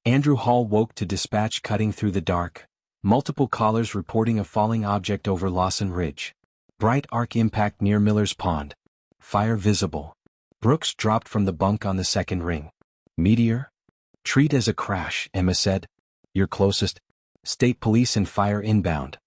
Andrew Hall woke to dispatch cutting through the dark, multiple callers reporting a falling object over Lawson Ridge. Bright arc impact near Miller's Pond. Fire visible. Brooks dropped from the bunk on the second ring. Meteor? Treat as a crash, Emma said. Your closest. State police and fire inbound.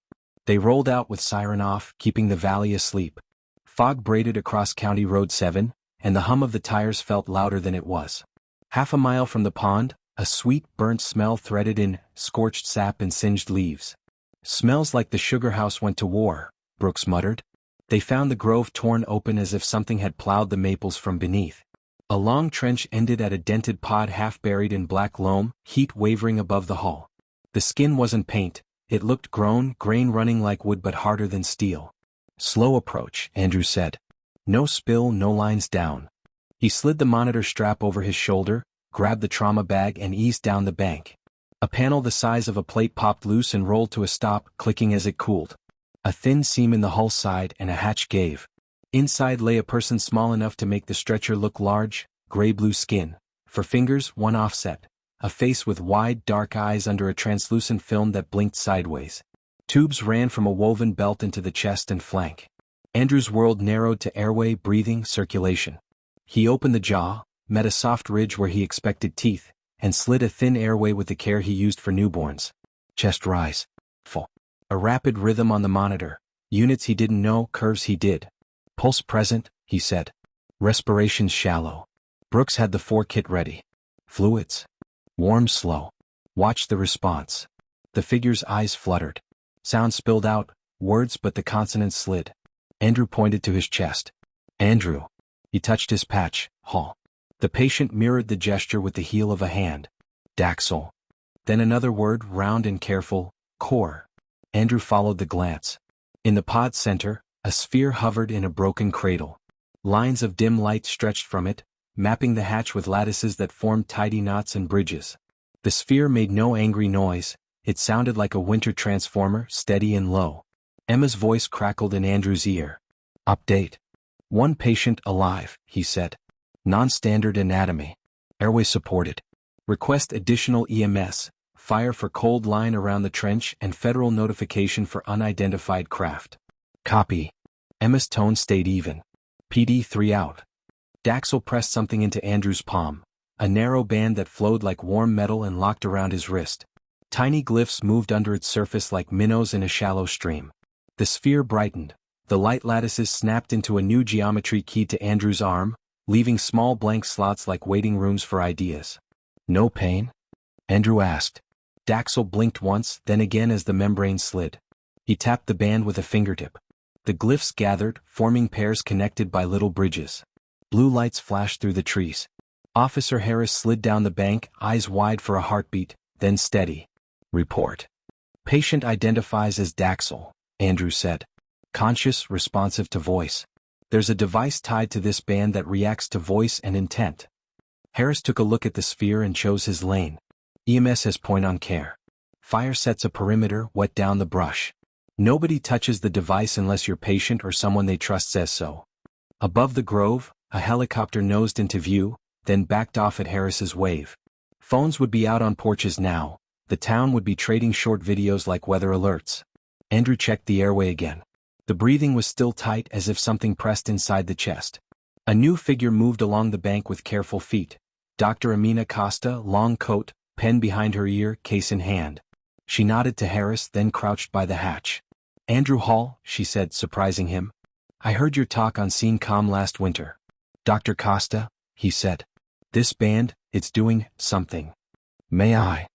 They rolled out with siren off, keeping the valley asleep. Fog braided across County Road 7, and the hum of the tires felt louder than it was. Half a mile from the pond, a sweet, burnt smell threaded in, scorched sap and singed leaves. Smells like the sugar house went to war, Brooks muttered. They found the grove torn open as if something had plowed the maples from beneath. A long trench ended at a dented pod half buried in black loam, heat wavering above the hull. The skin wasn't paint, it looked grown, grain running like wood but harder than steel. Slow approach, Andrew said. No spill, no lines down. He slid the monitor strap over his shoulder, grabbed the trauma bag and eased down the bank. A panel the size of a plate popped loose and rolled to a stop, clicking as it cooled. A thin seam in the hull side and a hatch gave. Inside lay a person small enough to make the stretcher look large, gray-blue skin. For fingers, one offset. A face with wide, dark eyes under a translucent film that blinked sideways. Tubes ran from a woven belt into the chest and flank. Andrew's world narrowed to airway, breathing, circulation. He opened the jaw, met a soft ridge where he expected teeth, and slid a thin airway with the care he used for newborns. Chest rise. Full. A rapid rhythm on the monitor. Units he didn't know, curves he did. Pulse present, he said. Respiration shallow. Brooks had the 4 kit ready. Fluids. Warm slow. Watch the response. The figure's eyes fluttered. Sound spilled out, words but the consonants slid. Andrew pointed to his chest. Andrew. He touched his patch, Hall. The patient mirrored the gesture with the heel of a hand. Daxel. Then another word, round and careful, core. Andrew followed the glance. In the pod center, a sphere hovered in a broken cradle. Lines of dim light stretched from it, mapping the hatch with lattices that formed tidy knots and bridges. The sphere made no angry noise, it sounded like a winter transformer, steady and low. Emma's voice crackled in Andrew's ear. Update. 1 patient alive, he said. Non-standard anatomy. Airway supported. Request additional EMS, fire for cold line around the trench and federal notification for unidentified craft. Copy. Emma's tone stayed even. PD 3 out. Daxel pressed something into Andrew's palm, a narrow band that flowed like warm metal and locked around his wrist. Tiny glyphs moved under its surface like minnows in a shallow stream. The sphere brightened. The light lattices snapped into a new geometry keyed to Andrew's arm, leaving small blank slots like waiting rooms for ideas. No pain? Andrew asked. Daxel blinked once, then again as the membrane slid. He tapped the band with a fingertip. The glyphs gathered, forming pairs connected by little bridges. Blue lights flashed through the trees. Officer Harris slid down the bank, eyes wide for a heartbeat, then steady. Report. Patient identifies as Daxel, Andrew said. Conscious, responsive to voice. There's a device tied to this band that reacts to voice and intent. Harris took a look at the sphere and chose his lane. EMS has point on care. Fire sets a perimeter, wet down the brush. Nobody touches the device unless your patient or someone they trust says so. Above the grove, a helicopter nosed into view, then backed off at Harris's wave. Phones would be out on porches now. The town would be trading short videos like weather alerts. Andrew checked the airway again. The breathing was still tight as if something pressed inside the chest. A new figure moved along the bank with careful feet. Dr. Amina Costa, long coat, pen behind her ear, case in hand. She nodded to Harris, then crouched by the hatch. Andrew Hall, she said, surprising him. I heard your talk on CENTCOM last winter. Dr. Costa, he said. This band, it's doing something. May I?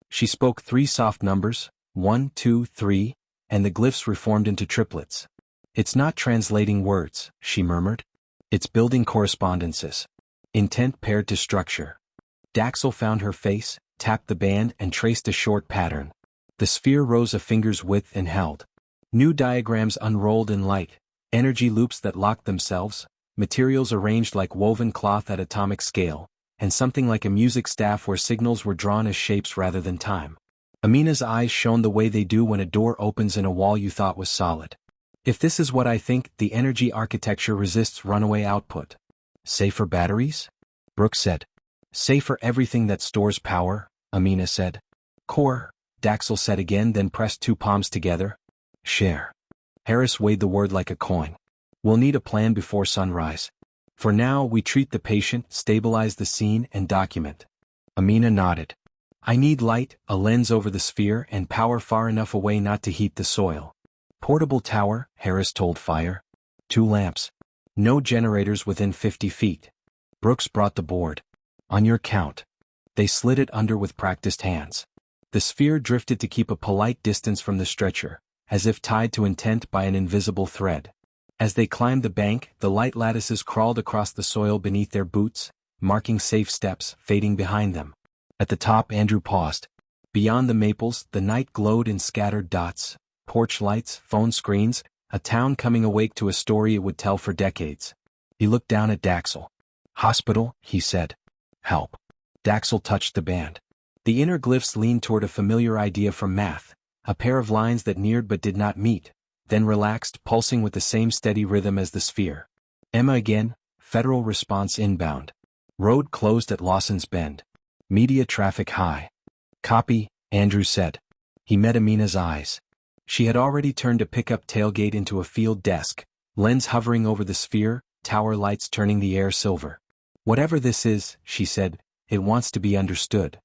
She spoke 3 soft numbers, 1, 2, 3, and the glyphs reformed into triplets. It's not translating words, she murmured. It's building correspondences. Intent paired to structure. Daxel found her face, tapped the band and traced a short pattern. The sphere rose a finger's width and held. New diagrams unrolled in light, energy loops that locked themselves, materials arranged like woven cloth at atomic scale, and something like a music staff where signals were drawn as shapes rather than time. Amina's eyes shone the way they do when a door opens in a wall you thought was solid. If this is what I think, the energy architecture resists runaway output. Safer batteries? Brooks said. Safer everything that stores power, Amina said. Core, Daxel said again, then pressed two palms together. Share. Harris weighed the word like a coin. We'll need a plan before sunrise. For now, we treat the patient, stabilize the scene, and document. Amina nodded. I need light, a lens over the sphere, and power far enough away not to heat the soil. Portable tower, Harris told Fire. 2 lamps. No generators within 50 feet. Brooks brought the board. On your count. They slid it under with practiced hands. The sphere drifted to keep a polite distance from the stretcher, as if tied to intent by an invisible thread. As they climbed the bank, the light lattices crawled across the soil beneath their boots, marking safe steps, fading behind them. At the top, Andrew paused. Beyond the maples, the night glowed in scattered dots, porch lights, phone screens, a town coming awake to a story it would tell for decades. He looked down at Daxel. Hospital, he said. Help. Daxel touched the band. The inner glyphs leaned toward a familiar idea from math, a pair of lines that neared but did not meet, then relaxed, pulsing with the same steady rhythm as the sphere. Emma again, federal response inbound. Road closed at Lawson's Bend. Media traffic high. Copy, Andrew said. He met Amina's eyes. She had already turned a pickup tailgate into a field desk, lens hovering over the sphere, tower lights turning the air silver. Whatever this is, she said, it wants to be understood.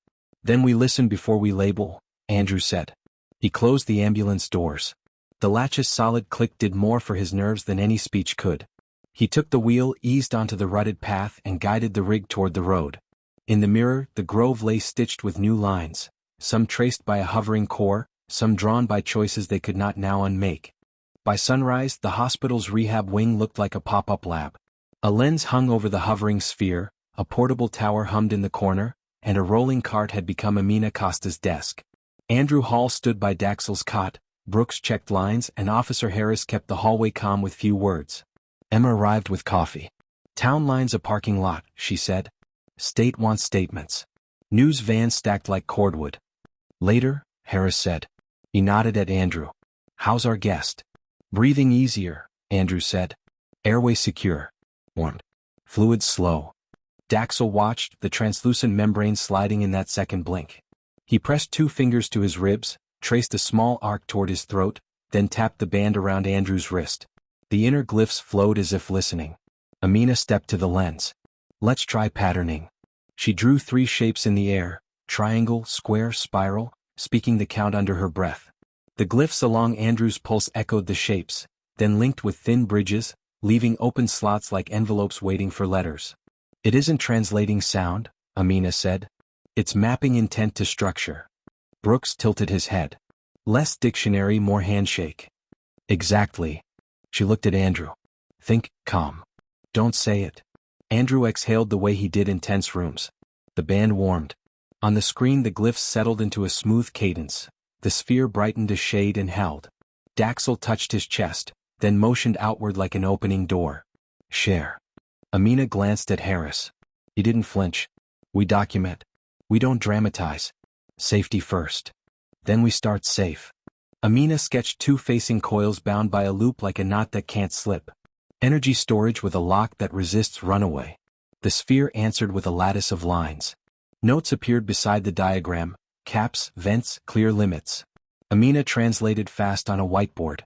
Then we listen before we label, Andrew said. He closed the ambulance doors. The latch's solid click did more for his nerves than any speech could. He took the wheel, eased onto the rutted path, and guided the rig toward the road. In the mirror, the grove lay stitched with new lines, some traced by a hovering core, some drawn by choices they could not now unmake. By sunrise, the hospital's rehab wing looked like a pop-up lab. A lens hung over the hovering sphere, a portable tower hummed in the corner, and a rolling cart had become Amina Costa's desk. Andrew Hall stood by Daxel's cot, Brooks checked lines, and Officer Harris kept the hallway calm with few words. Emma arrived with coffee. Town line's a parking lot, she said. State wants statements. News vans stacked like cordwood. Later, Harris said. He nodded at Andrew. How's our guest? Breathing easier, Andrew said. Airway secure. Warmed. Fluids slow. Daxel watched, the translucent membrane sliding in that second blink. He pressed 2 fingers to his ribs, traced a small arc toward his throat, then tapped the band around Andrew's wrist. The inner glyphs flowed as if listening. Amina stepped to the lens. Let's try patterning. She drew 3 shapes in the air, triangle, square, spiral, speaking the count under her breath. The glyphs along Andrew's pulse echoed the shapes, then linked with thin bridges, leaving open slots like envelopes waiting for letters. It isn't translating sound, Amina said. It's mapping intent to structure. Brooks tilted his head. Less dictionary, more handshake. Exactly. She looked at Andrew. Think, calm. Don't say it. Andrew exhaled the way he did in tense rooms. The band warmed. On the screen the glyphs settled into a smooth cadence. The sphere brightened a shade and held. Daxel touched his chest, then motioned outward like an opening door. Share. Amina glanced at Harris. He didn't flinch. We document. We don't dramatize. Safety first. Then we start safe. Amina sketched 2 facing coils bound by a loop like a knot that can't slip. Energy storage with a lock that resists runaway. The sphere answered with a lattice of lines. Notes appeared beside the diagram, caps, vents, clear limits. Amina translated fast on a whiteboard.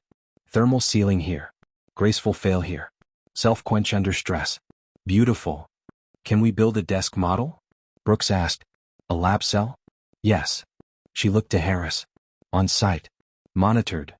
Thermal sealing here. Graceful fail here. Self-quench under stress. Beautiful. Can we build a desk model? Brooks asked. A lab cell? Yes. She looked to Harris. On site. Monitored.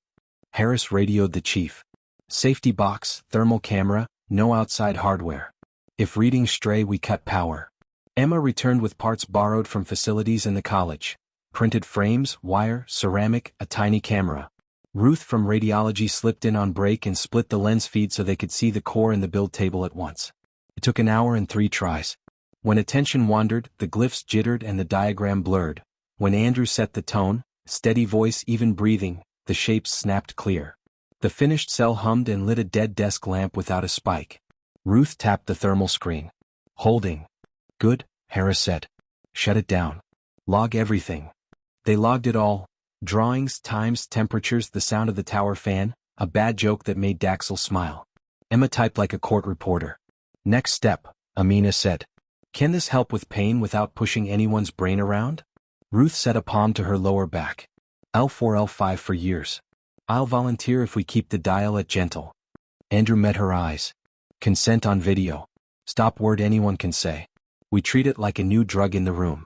Harris radioed the chief. Safety box, thermal camera, no outside hardware. If readings stray, we cut power. Emma returned with parts borrowed from facilities in the college. Printed frames, wire, ceramic, a tiny camera. Ruth from radiology slipped in on break and split the lens feed so they could see the core and the build table at once. It took an hour and 3 tries. When attention wandered, the glyphs jittered and the diagram blurred. When Andrew set the tone, steady voice, even breathing, the shapes snapped clear. The finished cell hummed and lit a dead desk lamp without a spike. Ruth tapped the thermal screen. Holding. Good, Harris said. Shut it down. Log everything. They logged it all. Drawings, times, temperatures, the sound of the tower fan, a bad joke that made Daxel smile. Emma typed like a court reporter. Next step, Amina said. Can this help with pain without pushing anyone's brain around? Ruth set a palm to her lower back. L4 L5 for years. I'll volunteer if we keep the dial at gentle. Andrew met her eyes. Consent on video. Stop word anyone can say. We treat it like a new drug in the room.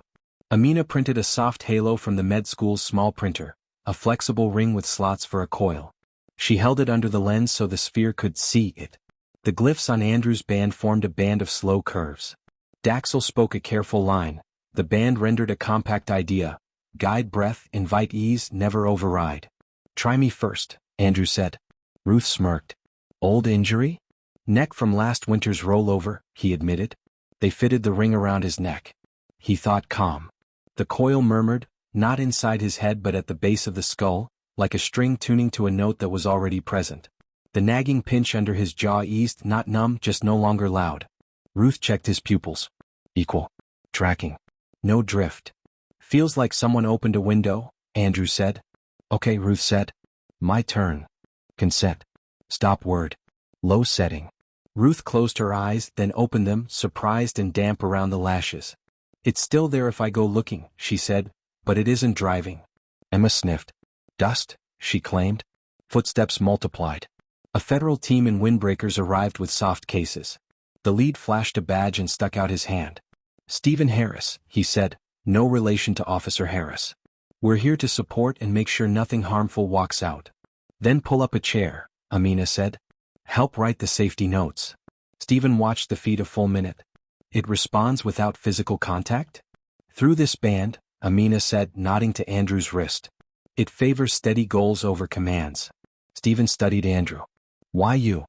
Amina printed a soft halo from the med school's small printer, a flexible ring with slots for a coil. She held it under the lens so the sphere could see it. The glyphs on Andrew's band formed a band of slow curves. Daxel spoke a careful line. The band rendered a compact idea. Guide breath, invite ease, never override. Try me first, Andrew said. Ruth smirked. Old injury? Neck from last winter's rollover, he admitted. They fitted the ring around his neck. He thought calm. The coil murmured, not inside his head but at the base of the skull, like a string tuning to a note that was already present. The nagging pinch under his jaw eased, not numb, just no longer loud. Ruth checked his pupils. Equal. Tracking. No drift. Feels like someone opened a window, Andrew said. Okay, Ruth said. My turn. Consent. Stop word. Low setting. Ruth closed her eyes, then opened them, surprised and damp around the lashes. It's still there if I go looking, she said, but it isn't driving. Emma sniffed. Dust, she claimed. Footsteps multiplied. A federal team in windbreakers arrived with soft cases. The lead flashed a badge and stuck out his hand. Stephen Harris, he said, no relation to Officer Harris. We're here to support and make sure nothing harmful walks out. Then pull up a chair, Amina said. Help write the safety notes. Stephen watched the feed a full minute. It responds without physical contact? Through this band, Amina said, nodding to Andrew's wrist. It favors steady goals over commands. Stephen studied Andrew. Why you?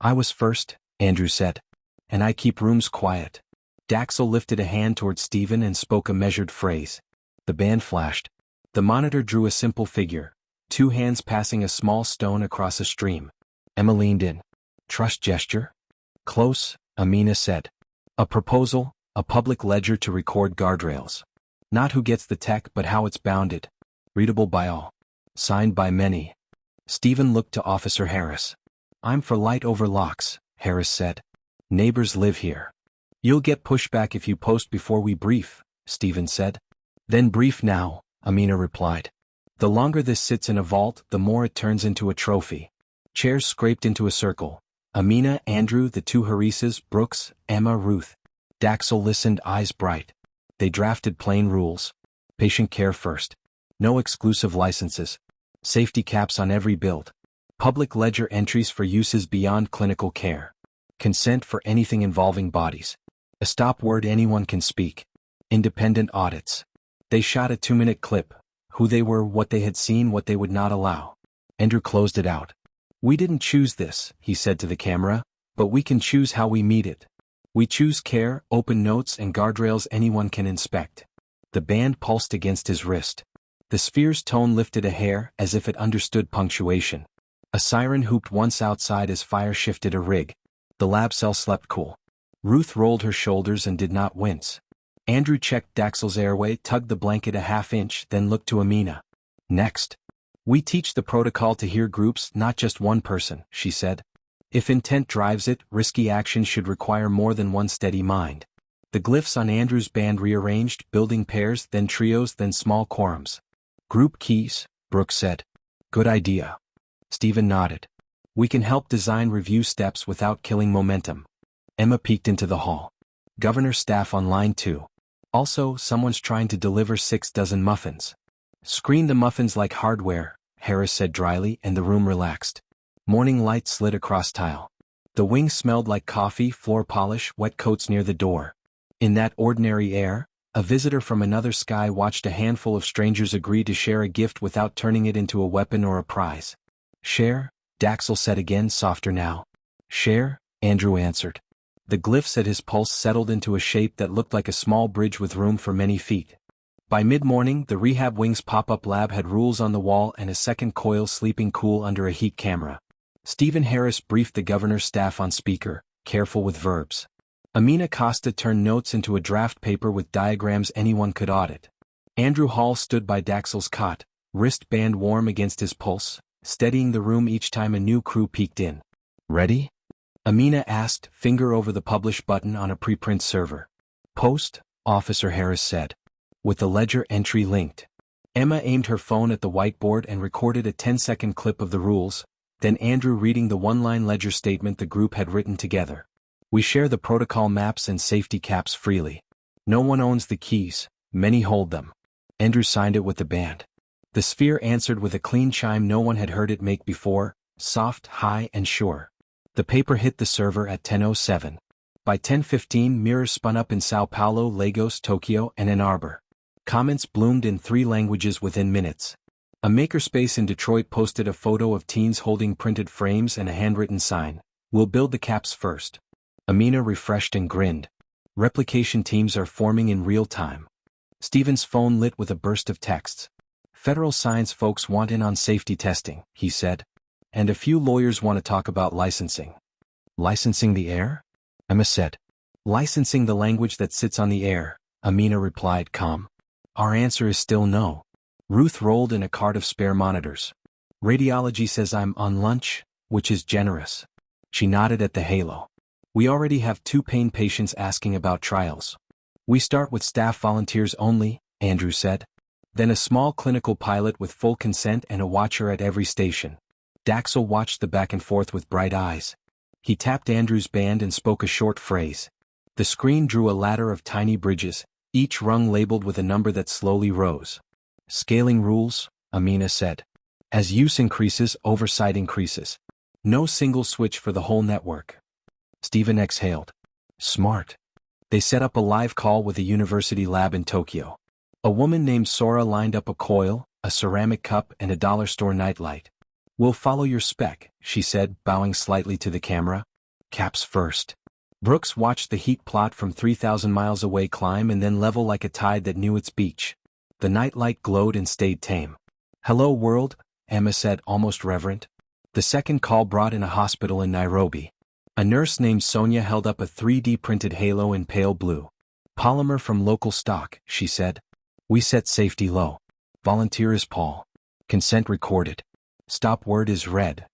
I was first, Andrew said. And I keep rooms quiet. Daxel lifted a hand toward Stephen and spoke a measured phrase. The band flashed. The monitor drew a simple figure, 2 hands passing a small stone across a stream. Emma leaned in. Trust gesture? Close, Amina said. A proposal, a public ledger to record guardrails. Not who gets the tech but how it's bounded. Readable by all. Signed by many. Stephen looked to Officer Harris. I'm for light over locks, Harris said. Neighbors live here. You'll get pushback if you post before we brief, Stephen said. Then brief now, Amina replied. The longer this sits in a vault, the more it turns into a trophy. Chairs scraped into a circle. Amina, Andrew, the 2 Harises, Brooks, Emma, Ruth. Daxel listened, eyes bright. They drafted plain rules. Patient care first. No exclusive licenses. Safety caps on every build. Public ledger entries for uses beyond clinical care. Consent for anything involving bodies. A stop word anyone can speak. Independent audits. They shot a 2-minute clip. Who they were, what they had seen, what they would not allow. Andrew closed it out. We didn't choose this, he said to the camera, but we can choose how we meet it. We choose care, open notes and guardrails anyone can inspect. The band pulsed against his wrist. The sphere's tone lifted a hair as if it understood punctuation. A siren hooped once outside as fire shifted a rig. The lab cell slept cool. Ruth rolled her shoulders and did not wince. Andrew checked Daxel's airway, tugged the blanket a half-inch, then looked to Amina. Next. We teach the protocol to hear groups, not just one person, she said. If intent drives it, risky action should require more than one steady mind. The glyphs on Andrew's band rearranged, building pairs, then trios, then small quorums. Group keys, Brooks said. Good idea. Stephen nodded. We can help design review steps without killing momentum. Emma peeked into the hall. Governor staff on line 2. Also, someone's trying to deliver 6 dozen muffins. Screen the muffins like hardware, Harris said dryly, and the room relaxed. Morning light slid across tile. The wing smelled like coffee, floor polish, wet coats near the door. In that ordinary air, a visitor from another sky watched a handful of strangers agree to share a gift without turning it into a weapon or a prize. Share, Daxel said again, softer now. Share, Andrew answered. The glyphs at his pulse settled into a shape that looked like a small bridge with room for many feet. By mid-morning, the Rehab Wing's pop-up lab had rules on the wall and a second coil sleeping cool under a heat camera. Stephen Harris briefed the governor's staff on speaker, careful with verbs. Amina Costa turned notes into a draft paper with diagrams anyone could audit. Andrew Hall stood by Daxel's cot, wristband warm against his pulse, steadying the room each time a new crew peeked in. Ready? Amina asked, finger over the publish button on a preprint server. Post, Officer Harris said. with the ledger entry linked. Emma aimed her phone at the whiteboard and recorded a 10-second clip of the rules, then Andrew reading the one-line ledger statement the group had written together. We share the protocol maps and safety caps freely. No one owns the keys, many hold them. Andrew signed it with the band. The sphere answered with a clean chime no one had heard it make before, soft, high, and sure. The paper hit the server at 10:07. By 10:15 mirrors spun up in Sao Paulo, Lagos, Tokyo, and Ann Arbor. Comments bloomed in 3 languages within minutes. A makerspace in Detroit posted a photo of teens holding printed frames and a handwritten sign, "We'll build the caps first." Amina refreshed and grinned. Replication teams are forming in real time. Steven's phone lit with a burst of texts. Federal science folks want in on safety testing, he said. And a few lawyers want to talk about licensing. Licensing the air? Emma said. Licensing the language that sits on the air, Amina replied calm. Our answer is still no. Ruth rolled in a cart of spare monitors. Radiology says I'm on lunch, which is generous. She nodded at the halo. We already have 2 pain patients asking about trials. We start with staff volunteers only, Andrew said. Then a small clinical pilot with full consent and a watcher at every station. Daxel watched the back and forth with bright eyes. He tapped Andrew's band and spoke a short phrase. The screen drew a ladder of tiny bridges, each rung labeled with a number that slowly rose. Scaling rules, Amina said. As use increases, oversight increases. No single switch for the whole network. Steven exhaled. Smart. They set up a live call with a university lab in Tokyo. A woman named Sora lined up a coil, a ceramic cup, and a dollar store nightlight. We'll follow your spec, she said, bowing slightly to the camera. Caps first. Brooks watched the heat plot from 3,000 miles away climb and then level like a tide that knew its beach. The nightlight glowed and stayed tame. Hello world, Emma said, almost reverent. The second call brought in a hospital in Nairobi. A nurse named Sonia held up a 3D printed halo in pale blue. Polymer from local stock, she said. We set safety low. Volunteer is Paul. Consent recorded. Stop word is red.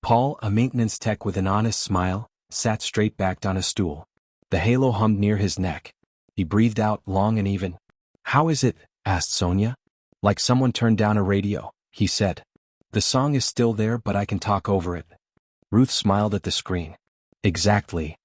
Paul, a maintenance tech with an honest smile, sat straight-backed on a stool. The halo hummed near his neck. He breathed out long and even. How is it? Asked Sonia. Like someone turned down a radio, he said. The song is still there but I can talk over it. Ruth smiled at the screen. Exactly.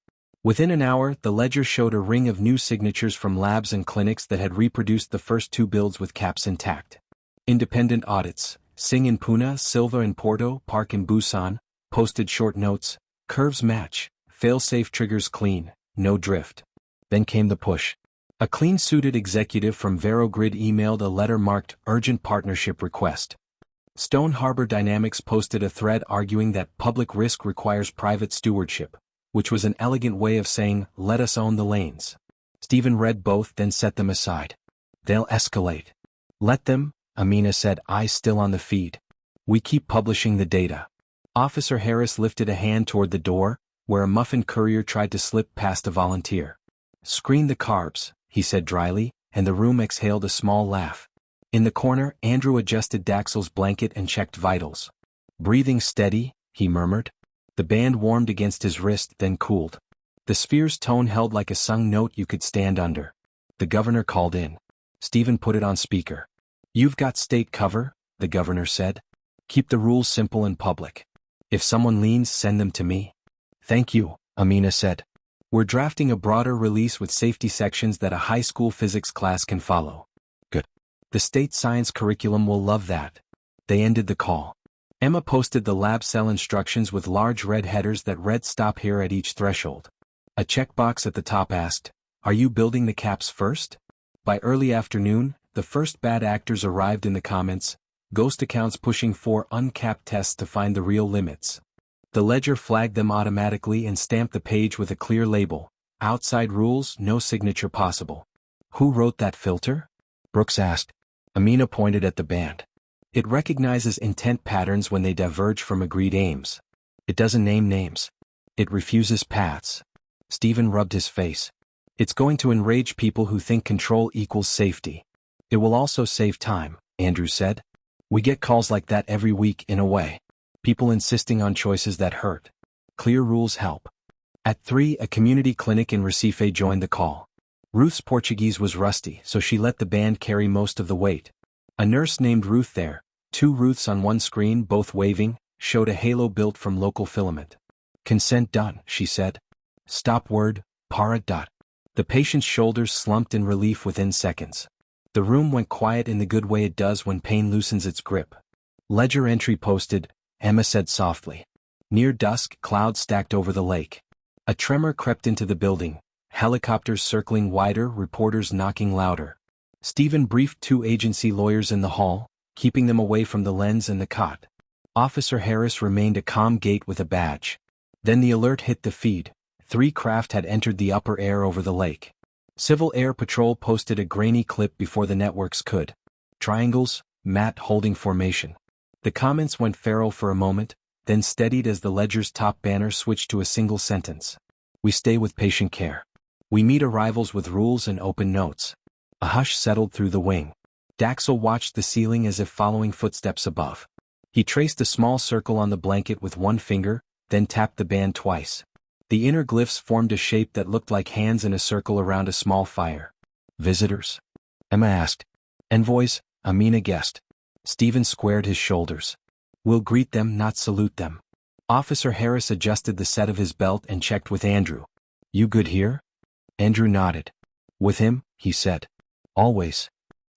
Within an hour, the ledger showed a ring of new signatures from labs and clinics that had reproduced the first 2 builds with caps intact. Independent audits, Singh in Pune, Silva in Porto, Park in Busan, posted short notes, curves match, fail-safe triggers clean, no drift. Then came the push. A clean-suited executive from VeroGrid emailed a letter marked Urgent Partnership Request. Stone Harbor Dynamics posted a thread arguing that public risk requires private stewardship, which was an elegant way of saying, let us own the lanes. Steven read both then set them aside. They'll escalate. Let them, Amina said, eyes still on the feed. We keep publishing the data. Officer Harris lifted a hand toward the door, where a muffin courier tried to slip past a volunteer. Screen the carbs, he said dryly, and the room exhaled a small laugh. In the corner, Andrew adjusted Daxel's blanket and checked vitals. Breathing steady, he murmured. The band warmed against his wrist, then cooled. The sphere's tone held like a sung note you could stand under. The governor called in. Steven put it on speaker. You've got state cover, the governor said. Keep the rules simple and public. If someone leans, send them to me. Thank you, Amina said. We're drafting a broader release with safety sections that a high school physics class can follow. Good. The state science curriculum will love that. They ended the call. Emma posted the lab cell instructions with large red headers that read stop here at each threshold. A checkbox at the top asked, are you building the caps first? By early afternoon, the first bad actors arrived in the comments, ghost accounts pushing 4 uncapped tests to find the real limits. The ledger flagged them automatically and stamped the page with a clear label, outside rules, no signature possible. Who wrote that filter? Brooks asked. Amina pointed at the band. It recognizes intent patterns when they diverge from agreed aims. It doesn't name names. It refuses paths. Steven rubbed his face. It's going to enrage people who think control equals safety. It will also save time, Andrew said. We get calls like that every week in a way. People insisting on choices that hurt. Clear rules help. At 3, a community clinic in Recife joined the call. Ruth's Portuguese was rusty, so she let the band carry most of the weight. A nurse named Ruth there, 2 Ruths on one screen both waving, showed a halo built from local filament. Consent done, she said. Stop word, para dot. The patient's shoulders slumped in relief within seconds. The room went quiet in the good way it does when pain loosens its grip. Ledger entry posted, Emma said softly. Near dusk, clouds stacked over the lake. A tremor crept into the building, helicopters circling wider, reporters knocking louder. Stephen briefed 2 agency lawyers in the hall, keeping them away from the lens and the cot. Officer Harris remained a calm gate with a badge. Then the alert hit the feed. 3 craft had entered the upper air over the lake. Civil Air Patrol posted a grainy clip before the networks could. Triangles, Matt holding formation. The comments went feral for a moment, then steadied as the Ledger's top banner switched to a single sentence. We stay with patient care. We meet arrivals with rules and open notes. A hush settled through the wing. Daxel watched the ceiling as if following footsteps above. He traced a small circle on the blanket with one finger, then tapped the band twice. The inner glyphs formed a shape that looked like hands in a circle around a small fire. Visitors? Emma asked. Envoys, Amina guessed. Stephen squared his shoulders. We'll greet them, not salute them. Officer Harris adjusted the set of his belt and checked with Andrew. You good here? Andrew nodded. With him, he said. Always.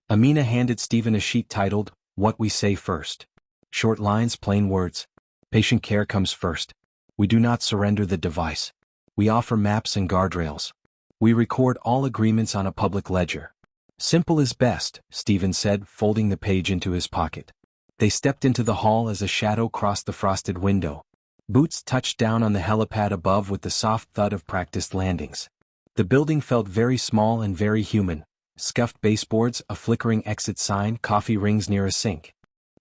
Amina handed Stephen a sheet titled, What We Say First. Short lines, plain words. Patient care comes first. We do not surrender the device. We offer maps and guardrails. We record all agreements on a public ledger. Simple is best, Stephen said, folding the page into his pocket. They stepped into the hall as a shadow crossed the frosted window. Boots touched down on the helipad above with the soft thud of practiced landings. The building felt very small and very human. Scuffed baseboards, a flickering exit sign, coffee rings near a sink.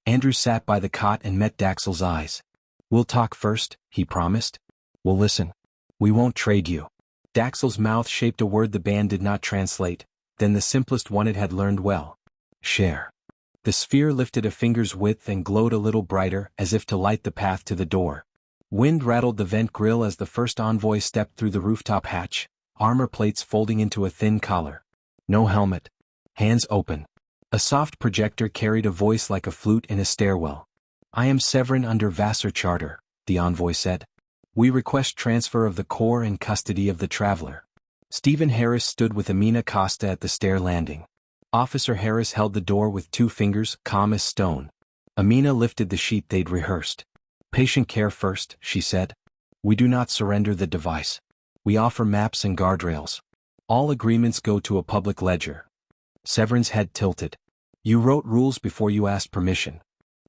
Andrew sat by the cot and met Daxel's eyes. We'll talk first, he promised. We'll listen. We won't trade you. Daxel's mouth shaped a word the band did not translate, then the simplest one it had learned well. Share. The sphere lifted a finger's width and glowed a little brighter, as if to light the path to the door. Wind rattled the vent grill as the first envoy stepped through the rooftop hatch, armor plates folding into a thin collar. No helmet. Hands open. A soft projector carried a voice like a flute in a stairwell. I am Severin under Vassar Charter, the envoy said. We request transfer of the core and custody of the traveler. Stephen Harris stood with Amina Costa at the stair landing. Officer Harris held the door with 2 fingers, calm as stone. Amina lifted the sheet they'd rehearsed. Patient care first, she said. We do not surrender the device. We offer maps and guardrails. All agreements go to a public ledger. Severin's head tilted. You wrote rules before you asked permission.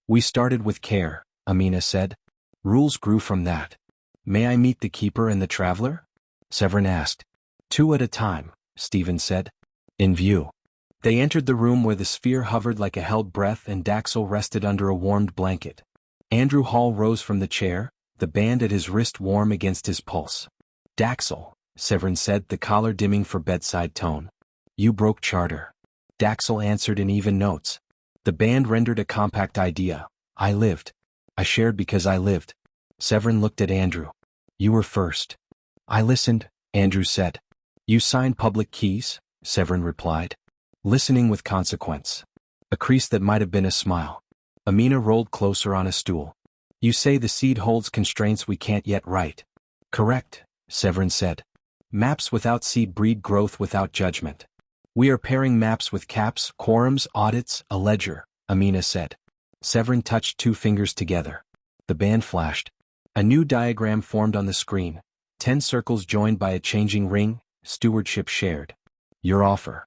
We started with care, Amina said. Rules grew from that. May I meet the keeper and the traveler? Severin asked. 2 at a time, Stephen said. In view. They entered the room where the sphere hovered like a held breath and Daxel rested under a warmed blanket. Andrew Hall rose from the chair, the band at his wrist warm against his pulse. Daxel, Severin said, the collar dimming for bedside tone. You broke charter. Daxel answered in even notes. The band rendered a compact idea. I lived. I shared because I lived. Severin looked at Andrew. You were first. I listened, Andrew said. You signed public keys, Severin replied. Listening with consequence. A crease that might have been a smile. Amina rolled closer on a stool. You say the seed holds constraints we can't yet write. Correct, Severin said. Maps without seed breed growth without judgment. We are pairing maps with caps, quorums, audits, a ledger, Amina said. Severin touched 2 fingers together. The band flashed. A new diagram formed on the screen. 10 circles joined by a changing ring, stewardship shared. Your offer?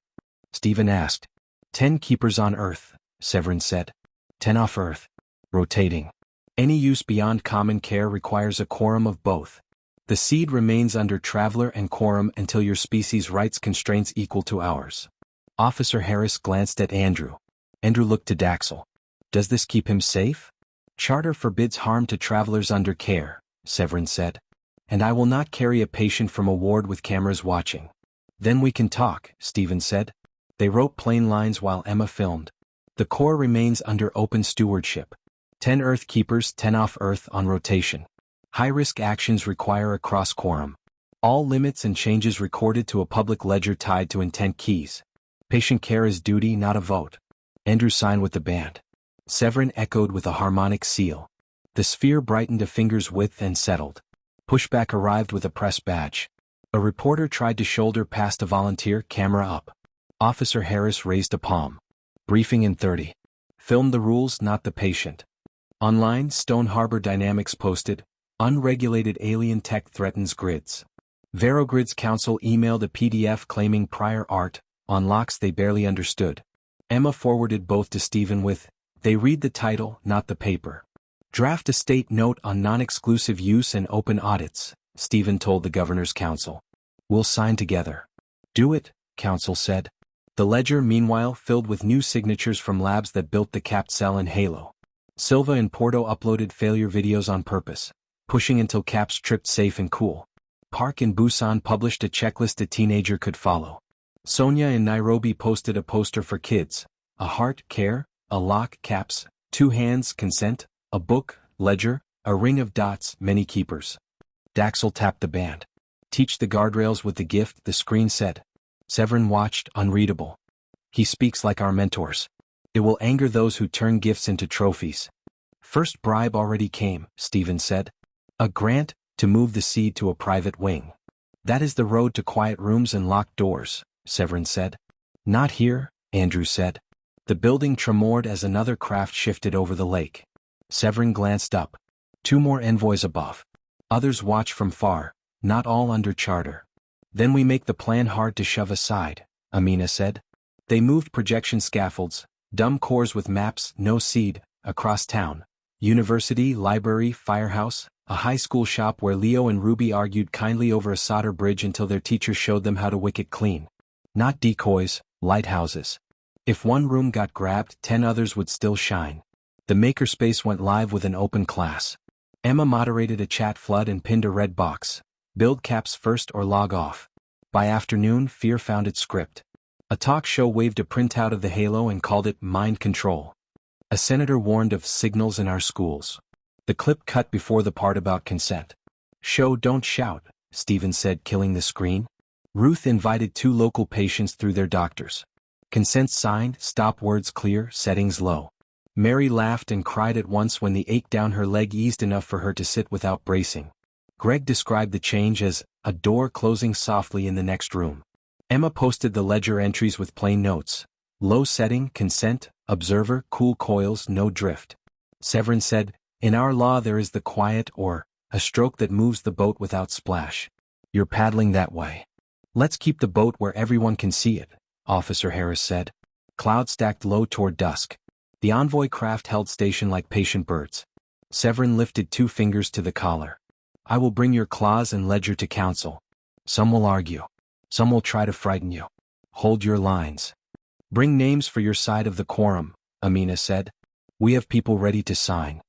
Stephen asked. 10 keepers on Earth, Severin said. 10 off Earth. Rotating. Any use beyond common care requires a quorum of both. The seed remains under traveler and quorum until your species' rights constraints equal to ours. Officer Harris glanced at Andrew. Andrew looked to Daxel. Does this keep him safe? Charter forbids harm to travelers under care, Severin said. And I will not carry a patient from a ward with cameras watching. Then we can talk, Stephen said. They wrote plain lines while Emma filmed. The core remains under open stewardship. 10 Earth keepers, 10 off Earth on rotation. High-risk actions require a cross-quorum. All limits and changes recorded to a public ledger tied to intent keys. Patient care is duty, not a vote. Andrew signed with the band. Severin echoed with a harmonic seal. The sphere brightened a finger's width and settled. Pushback arrived with a press badge. A reporter tried to shoulder past a volunteer, camera up. Officer Harris raised a palm. Briefing in 30. Film the rules, not the patient. Online, Stone Harbor Dynamics posted, unregulated alien tech threatens grids. Verogrid's counsel emailed a PDF claiming prior art, on locks they barely understood. Emma forwarded both to Stephen with, they read the title, not the paper. Draft a state note on non-exclusive use and open audits, Stephen told the governor's counsel. We'll sign together. Do it, counsel said. The ledger, meanwhile, filled with new signatures from labs that built the capped cell and Halo. Silva in Porto uploaded failure videos on purpose, pushing until caps tripped safe and cool. Park in Busan published a checklist a teenager could follow. Sonia in Nairobi posted a poster for kids, a heart, care, a lock, caps, 2 hands, consent, a book, ledger, a ring of dots, many keepers. Daxel tapped the band. Teach the guardrails with the gift, the screen said. Severin watched, unreadable. He speaks like our mentors. It will anger those who turn gifts into trophies. First bribe already came, Stephen said. A grant, to move the seed to a private wing. That is the road to quiet rooms and locked doors, Severin said. Not here, Andrew said. The building tremored as another craft shifted over the lake. Severin glanced up. 2 more envoys above. Others watch from far, not all under charter. Then we make the plan hard to shove aside, Amina said. They moved projection scaffolds, dumb cores with maps, no seed, across town. University, library, firehouse, a high school shop where Leo and Ruby argued kindly over a solder bridge until their teacher showed them how to wick it clean. Not decoys, lighthouses. If one room got grabbed, 10 others would still shine. The makerspace went live with an open class. Emma moderated a chat flood and pinned a red box. Build caps first or log off. By afternoon, Fear found its script. A talk show waved a printout of the Halo and called it mind control. A senator warned of signals in our schools. The clip cut before the part about consent. Show don't shout, Stephen said, killing the screen. Ruth invited 2 local patients through their doctors. Consent signed, stop words clear, settings low. Mary laughed and cried at once when the ache down her leg eased enough for her to sit without bracing. Greg described the change as a door closing softly in the next room. Emma posted the ledger entries with plain notes. Low setting, consent, observer, cool coils, no drift. Severin said, in our law there is the quiet or a stroke that moves the boat without splash. You're paddling that way. Let's keep the boat where everyone can see it, Officer Harris said. Cloud stacked low toward dusk. The envoy craft held station like patient birds. Severin lifted 2 fingers to the collar. I will bring your claws and ledger to council. Some will argue. Some will try to frighten you. Hold your lines. Bring names for your side of the quorum, Amina said. We have people ready to sign.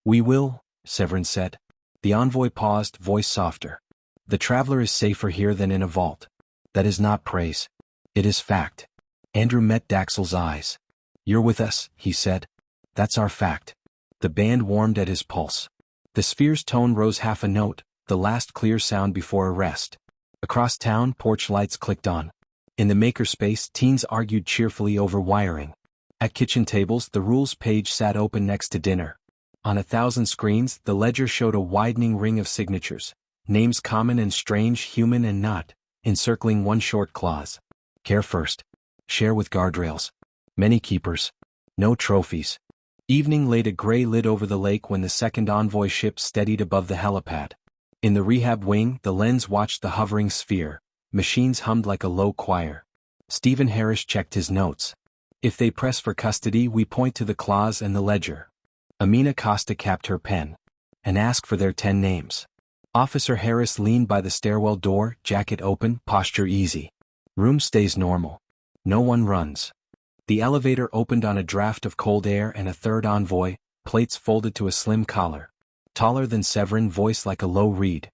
We will, Severin said. The envoy paused, voice softer. The traveler is safer here than in a vault. That is not praise. It is fact. Andrew met Daxel's eyes. You're with us, he said. That's our fact. The band warmed at his pulse. The sphere's tone rose half a note, the last clear sound before a rest. Across town, porch lights clicked on. In the makerspace, teens argued cheerfully over wiring. At kitchen tables, the rules page sat open next to dinner. On 1,000 screens, the ledger showed a widening ring of signatures. Names common and strange, human and not, encircling one short clause. Care first. Share with guardrails. Many keepers. No trophies. Evening laid a gray lid over the lake when the second envoy ship steadied above the helipad. In the rehab wing, the lens watched the hovering sphere. Machines hummed like a low choir. Stephen Harris checked his notes. If they press for custody, we point to the clause and the ledger. Amina Costa capped her pen. And ask for their 10 names. Officer Harris leaned by the stairwell door, jacket open, posture easy. Room stays normal. No one runs. The elevator opened on a draft of cold air and a third envoy, plates folded to a slim collar. Taller than Severin, voice like a low reed.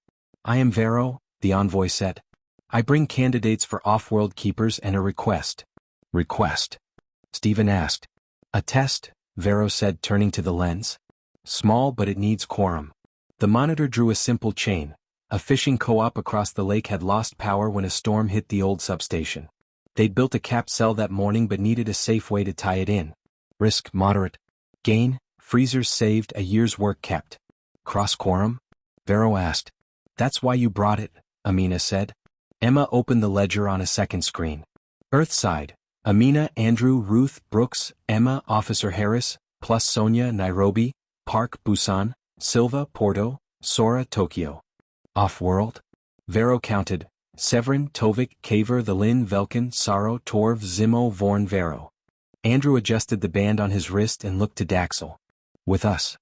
I am Vero, the envoy said. I bring candidates for off-world keepers and a request. Request? Stephen asked. A test, Vero said, turning to the lens. Small, but it needs quorum. The monitor drew a simple chain. A fishing co-op across the lake had lost power when a storm hit the old substation. They'd built a capped cell that morning but needed a safe way to tie it in. Risk moderate. Gain, freezers saved, a year's work kept. Cross quorum? Vero asked. That's why you brought it, Amina said. Emma opened the ledger on a second screen. Earthside, Amina, Andrew, Ruth, Brooks, Emma, Officer Harris, plus Sonia, Nairobi, Park, Busan, Silva, Porto, Sora, Tokyo. Off-world? Vero counted. Severin, Tovik, Kaver, the Lin, Velkin, Saro, Torv, Zimo, Vorn, Vero. Andrew adjusted the band on his wrist and looked to Daxel. With us.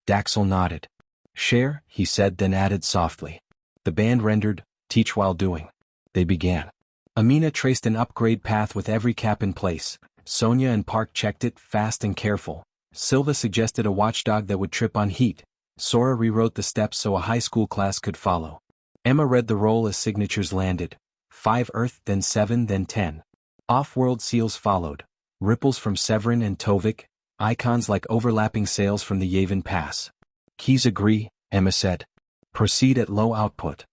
Daxel nodded. Share, he said, then added softly. The band rendered, teach while doing. They began. Amina traced an upgrade path with every cap in place. Sonia and Park checked it, fast and careful. Silva suggested a watchdog that would trip on heat. Sora rewrote the steps so a high school class could follow. Emma read the roll as signatures landed. 5 Earth, then 7, then 10. Off-world seals followed. Ripples from Severin and Tovik, icons like overlapping sails from the Yavin Pass. Keys agree, Emma said. Proceed at low output.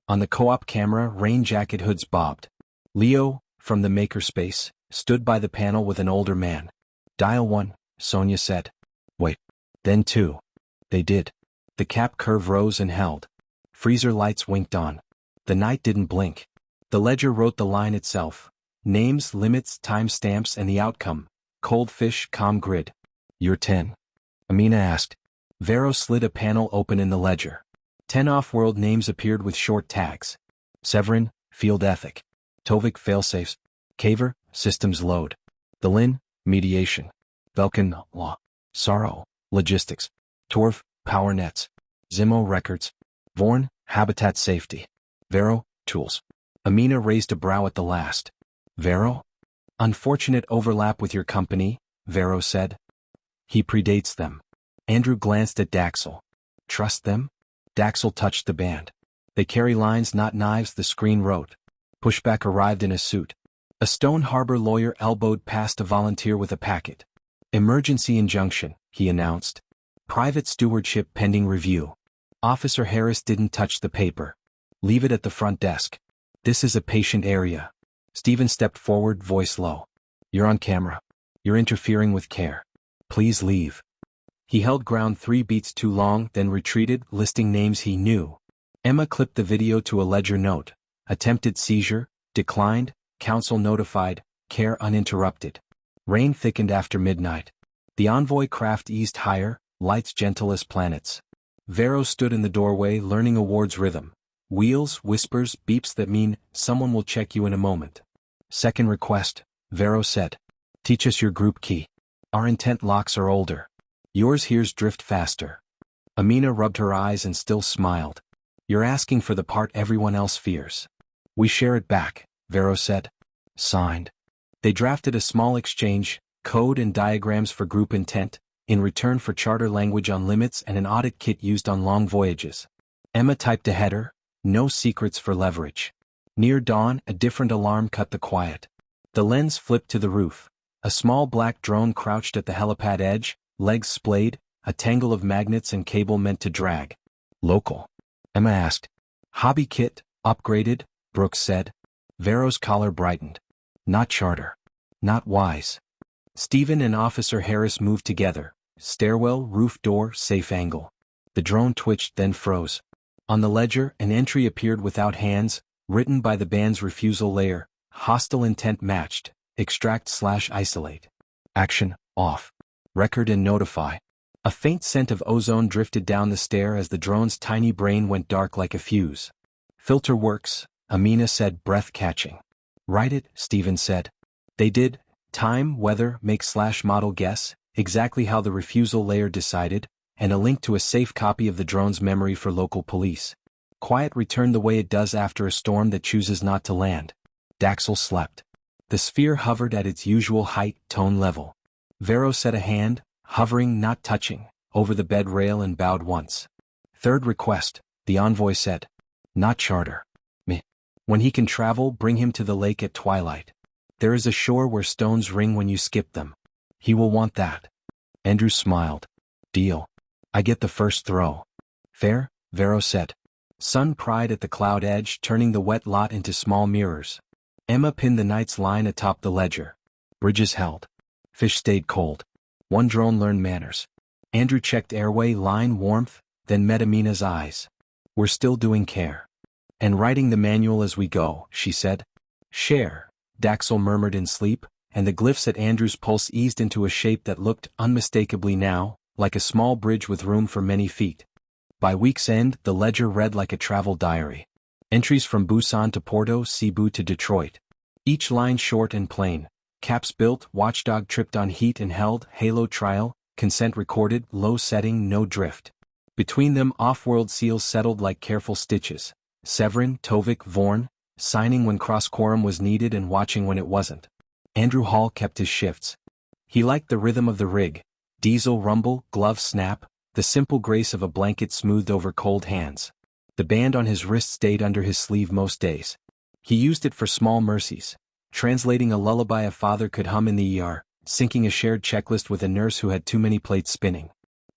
On the co-op camera, rain jacket hoods bobbed. Leo, from the makerspace, stood by the panel with an older man. Dial 1, Sonia said. Wait. Then 2. They did. The cap curve rose and held. Freezer lights winked on. The night didn't blink. The ledger wrote the line itself. Names, limits, timestamps, and the outcome. Cold fish, calm grid. You're 10. Amina asked. Vero slid a panel open in the ledger. 10 off-world names appeared with short tags. Severin, field ethic. Tovik, failsafes. Kaver, systems load. The Lin, mediation. Velkin, law. Saro, logistics. Torv, power nets. Zimo, records. Vorn, habitat safety. Vero, tools. Amina raised a brow at the last. Vero? Unfortunate overlap with your company, Vero said. He predates them. Andrew glanced at Daxel. Trust them? Daxel touched the band. They carry lines, not knives, the screen wrote. Pushback arrived in a suit. A Stone Harbor lawyer elbowed past a volunteer with a packet. Emergency injunction, he announced. Private stewardship pending review. Officer Harris didn't touch the paper. Leave it at the front desk. This is a patient area. Stephen stepped forward, voice low. You're on camera. You're interfering with care. Please leave. He held ground 3 beats too long, then retreated, listing names he knew. Emma clipped the video to a ledger note. Attempted seizure, declined, counsel notified, care uninterrupted. Rain thickened after midnight. The envoy craft eased higher, lights gentle as planets. Vero stood in the doorway, learning awards rhythm. Wheels, whispers, beeps that mean, someone will check you in a moment. Second request, Vero said. Teach us your group key. Our intent locks are older. Yours here's drift faster. Amina rubbed her eyes and still smiled. You're asking for the part everyone else fears. We share it back, Vero said. Signed. They drafted a small exchange, code and diagrams for group intent, in return for charter language on limits and an audit kit used on long voyages. Emma typed a header, no secrets for leverage. Near dawn, a different alarm cut the quiet. The lens flipped to the roof. A small black drone crouched at the helipad edge, legs splayed, a tangle of magnets and cable meant to drag. Local? Emma asked. Hobby kit, upgraded, Brooks said. Vero's collar brightened. Not charter. Not wise. Stephen and Officer Harris moved together. Stairwell, roof door, safe angle. The drone twitched, then froze. On the ledger, an entry appeared without hands, written by the band's refusal layer. Hostile intent matched. Extract/isolate. Action, off. Record and notify. A faint scent of ozone drifted down the stair as the drone's tiny brain went dark like a fuse. Filter works, Amina said, breath-catching. Write it, Stephen said. They did. Time, weather, make/model guess, exactly how the refusal layer decided, and a link to a safe copy of the drone's memory for local police. Quiet returned the way it does after a storm that chooses not to land. Daxel slept. The sphere hovered at its usual height, tone level. Vero set a hand, hovering, not touching, over the bed rail and bowed once. Third request, the envoy said. Not charter. Meh. When he can travel, bring him to the lake at twilight. There is a shore where stones ring when you skip them. He will want that. Andrew smiled. Deal. I get the first throw. Fair, Vero said. Sun pried at the cloud edge, turning the wet lot into small mirrors. Emma pinned the night's line atop the ledger. Bridges held. Fish stayed cold. One drone learned manners. Andrew checked airway, line, warmth, then met Amina's eyes. We're still doing care. And writing the manual as we go, she said. Share, Daxel murmured in sleep, and the glyphs at Andrew's pulse eased into a shape that looked, unmistakably now, like a small bridge with room for many feet. By week's end, the ledger read like a travel diary. Entries from Busan to Porto, Cebu to Detroit. Each line short and plain. Caps built, watchdog tripped on heat and held, halo trial, consent recorded, low setting, no drift. Between them, off-world seals settled like careful stitches. Severin, Tovik, Vorn, signing when cross-quorum was needed and watching when it wasn't. Andrew Hall kept his shifts. He liked the rhythm of the rig. Diesel rumble, glove snap, the simple grace of a blanket smoothed over cold hands. The band on his wrist stayed under his sleeve most days. He used it for small mercies. Translating a lullaby a father could hum in the ER, syncing a shared checklist with a nurse who had too many plates spinning.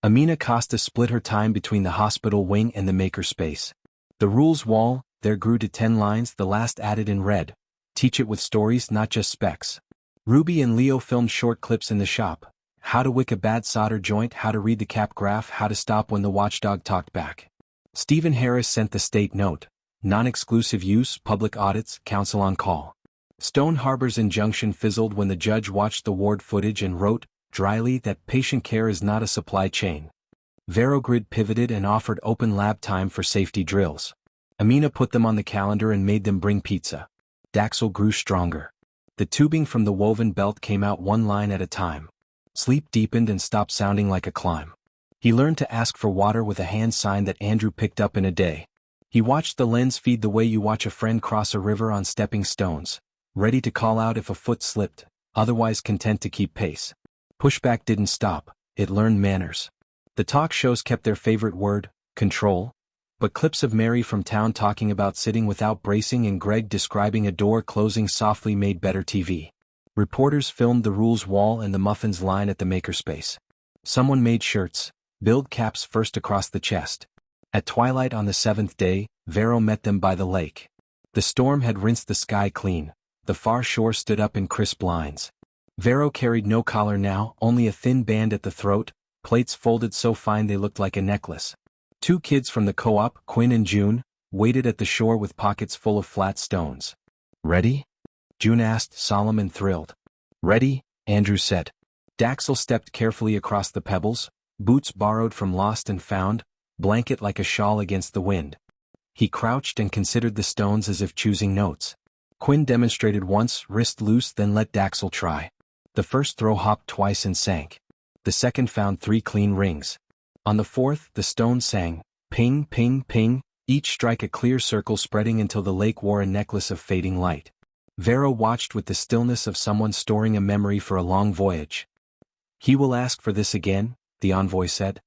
Amina Costa split her time between the hospital wing and the maker space. The rules wall, there grew to 10 lines, the last added in red. Teach it with stories, not just specs. Ruby and Leo filmed short clips in the shop. How to wick a bad solder joint, how to read the cap graph, how to stop when the watchdog talked back. Stephen Harris sent the state note. Non-exclusive use, public audits, counsel on call. Stone Harbor's injunction fizzled when the judge watched the ward footage and wrote, dryly, that patient care is not a supply chain. Verogrid pivoted and offered open lab time for safety drills. Amina put them on the calendar and made them bring pizza. Daxel grew stronger. The tubing from the woven belt came out one line at a time. Sleep deepened and stopped sounding like a climb. He learned to ask for water with a hand sign that Andrew picked up in a day. He watched the lens feed the way you watch a friend cross a river on stepping stones, ready to call out if a foot slipped, otherwise content to keep pace. Pushback didn't stop, it learned manners. The talk shows kept their favorite word, control, but clips of Mary from town talking about sitting without bracing and Greg describing a door closing softly made better TV. Reporters filmed the rules wall and the muffins line at the makerspace. Someone made shirts, build caps first across the chest. At twilight on the 7th day, Vero met them by the lake. The storm had rinsed the sky clean. The far shore stood up in crisp lines. Vero carried no collar now, only a thin band at the throat, plates folded so fine they looked like a necklace. 2 kids from the co-op, Quinn and June, waited at the shore with pockets full of flat stones. Ready? June asked, solemn and thrilled. Ready, Andrew said. Daxel stepped carefully across the pebbles, boots borrowed from lost and found, blanket like a shawl against the wind. He crouched and considered the stones as if choosing notes. Quinn demonstrated once, wrist loose, then let Daxel try. The first throw hopped twice and sank. The second found 3 clean rings. On the 4th, the stone sang, ping, ping, ping, each strike a clear circle spreading until the lake wore a necklace of fading light. Vero watched with the stillness of someone storing a memory for a long voyage. He will ask for this again, the envoy said.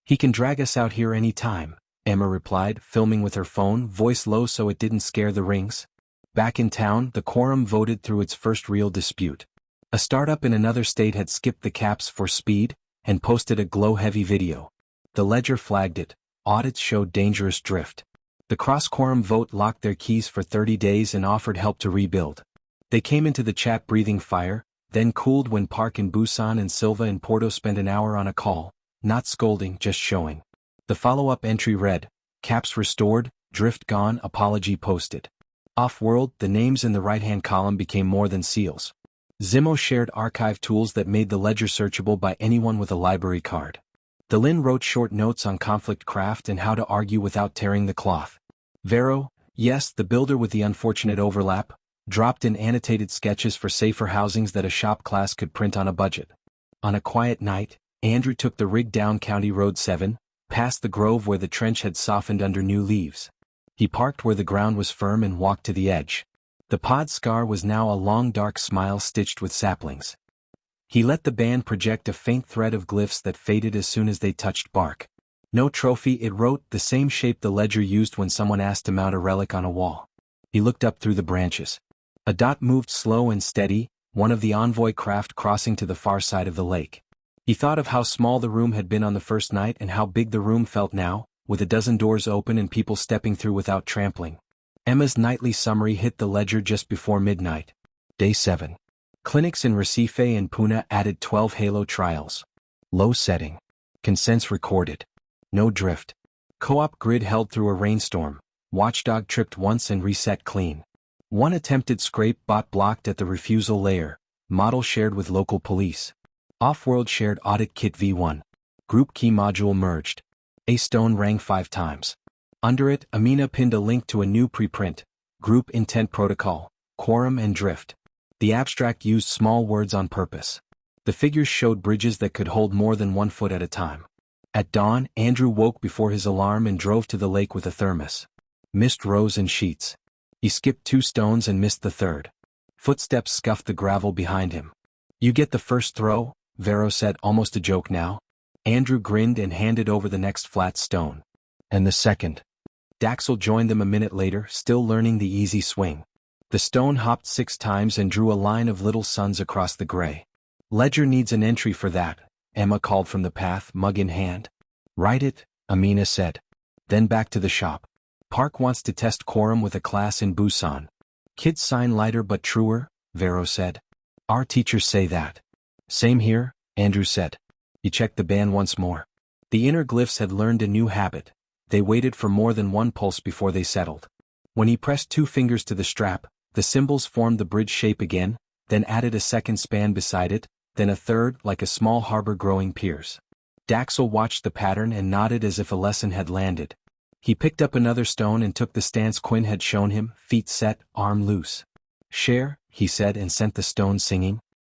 He can drag us out here any time, Emma replied, filming with her phone, voice low so it didn't scare the rings. Back in town, the quorum voted through its first real dispute. A startup in another state had skipped the caps for speed, and posted a glow-heavy video. The ledger flagged it. Audits showed dangerous drift. The cross-quorum vote locked their keys for 30 days and offered help to rebuild. They came into the chat breathing fire, then cooled when Park in Busan and Silva in Porto spent an hour on a call, not scolding, just showing. The follow-up entry read, caps restored, drift gone, apology posted. Off-world, the names in the right-hand column became more than seals. Zimo shared archive tools that made the ledger searchable by anyone with a library card. Delin wrote short notes on conflict craft and how to argue without tearing the cloth. Vero, yes, the builder with the unfortunate overlap, dropped in annotated sketches for safer housings that a shop class could print on a budget. On a quiet night, Andrew took the rig down County Road 7, past the grove where the trench had softened under new leaves. He parked where the ground was firm and walked to the edge. The pod scar was now a long dark smile stitched with saplings. He let the band project a faint thread of glyphs that faded as soon as they touched bark. No trophy, it wrote, the same shape the ledger used when someone asked to mount a relic on a wall. He looked up through the branches. A dot moved slow and steady, one of the envoy craft crossing to the far side of the lake. He thought of how small the room had been on the first night and how big the room felt now, with a dozen doors open and people stepping through without trampling. Emma's nightly summary hit the ledger just before midnight. Day 7. Clinics in Recife and Puna added 12 Halo trials. Low setting. Consents recorded. No drift. Co-op grid held through a rainstorm. Watchdog tripped once and reset clean. One attempted scrape bot blocked at the refusal layer. Model shared with local police. Off-world shared audit kit v1. Group key module merged. A stone rang 5 times. Under it, Amina pinned a link to a new preprint. Group intent protocol, quorum and drift. The abstract used small words on purpose. The figures showed bridges that could hold more than 1 foot at a time. At dawn, Andrew woke before his alarm and drove to the lake with a thermos. Mist rose in sheets. He skipped 2 stones and missed the third. Footsteps scuffed the gravel behind him. You get the first throw, Vero said, almost a joke now. Andrew grinned and handed over the next flat stone. And the second. Daxel joined them a minute later, still learning the easy swing. The stone hopped 6 times and drew a line of little suns across the gray. Ledger needs an entry for that, Emma called from the path, mug in hand. Write it, Amina said. Then back to the shop. Park wants to test quorum with a class in Busan. Kids sign lighter but truer, Vero said. Our teachers say that. Same here, Andrew said. He checked the band once more. The inner glyphs had learned a new habit. They waited for more than 1 pulse before they settled. When he pressed 2 fingers to the strap, the symbols formed the bridge shape again, then added a second span beside it, then a third, like a small harbor growing piers. Daxel watched the pattern and nodded as if a lesson had landed. He picked up another stone and took the stance Quinn had shown him, feet set, arm loose. Share, he said and sent the stone singing.